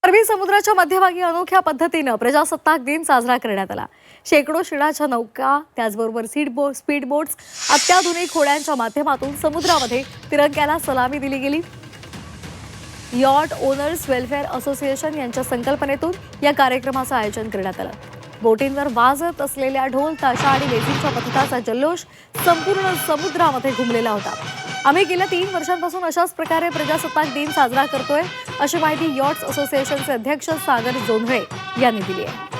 अरबी समुद्राच्या मध्यभागी अनोख्या पद्धतीने प्रजासत्ताक दिन साजरा करण्यात आला। शेकडो शिडाच्या नौका, त्याचबरोबर स्पीड बोट्स, अत्याधुनिक होड्यांच्या माध्यमातून समुद्रामध्ये तिरंग्याला सलामी दिली गेली। यॉट ओनर्स वेलफेअर असोसिएशन यांच्या संकल्पनेतून या कार्यक्रमाचं आयोजन करण्यात आलं। बोटींवर वाजत असलेल्या ढोल, ताशा आणि लेझीमच्या पथकाचा जल्लोष संपूर्ण समुद्रामध्ये घुमलेला होता। आम्ही गेल्या 3 वर्षांपासून अशाच प्रकारे प्रजासत्ताक दिन साजरा करतोय, अशी माहिती यॉट्स असोसिएशनचे अध्यक्ष सागर जोंधळे यांनी दिली आहे।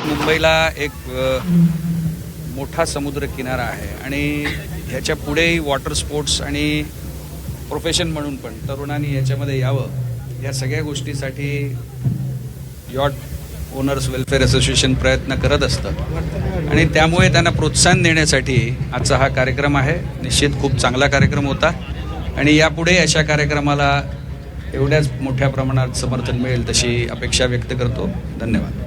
मुंबईला एक मोठा समुद्र किनारा आहे आणि ह्याच्या पुढेही वॉटर स्पोर्ट्स आणि प्रोफेशन म्हणून पण तरुणांनी याच्यामध्ये यावं, या सगळ्या गोष्टीसाठी यॉट ओनर्स वेलफेअर असोसिएशन प्रयत्न करत असतं आणि त्यामुळे त्यांना प्रोत्साहन देण्यासाठी आजचा हा कार्यक्रम आहे। निश्चित खूप चांगला कार्यक्रम होता आणि यापुढे अशा कार्यक्रमाला एवढ्याच मोठ्या प्रमाणात समर्थन मिळेल तशी अपेक्षा व्यक्त करतो। धन्यवाद।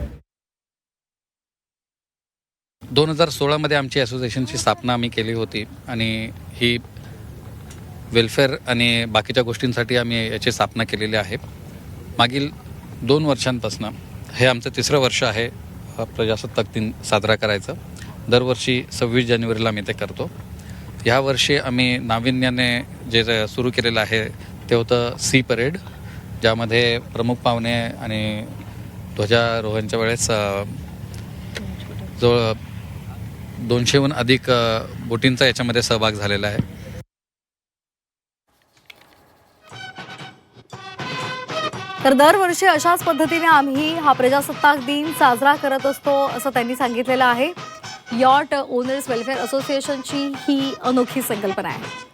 2016 मध्ये आमची असोसिएशनची स्थापना आम्ही केली होती आणि ही वेलफेअर आणि बाकीच्या गोष्टींसाठी आम्ही याची स्थापना केलेली आहे। मागील 2 वर्षांपासून हे आमचं 3रं वर्ष आहे प्रजासत्ताक दिन साजरा करायचं। दरवर्षी 26 जानेवारीला आम्ही ते करतो। ह्या वर्षी आम्ही नाविन्याने जे सुरू केलेलं आहे ते होतं सी परेड, ज्यामध्ये प्रमुख पाहुणे आणि ध्वजारोहणच्या वेळेस जो 200हून अधिक बोटींचा याच्यामध्ये सहभाग झालेला आहे। तर दरवर्षी अशाच पद्धतीने आम्ही हा प्रजासत्ताक दिन साजरा करत असतो, असं त्यांनी सांगितलेलं आहे। यॉट ओनर्स वेलफेअर असोसिएशनची ही अनोखी संकल्पना आहे।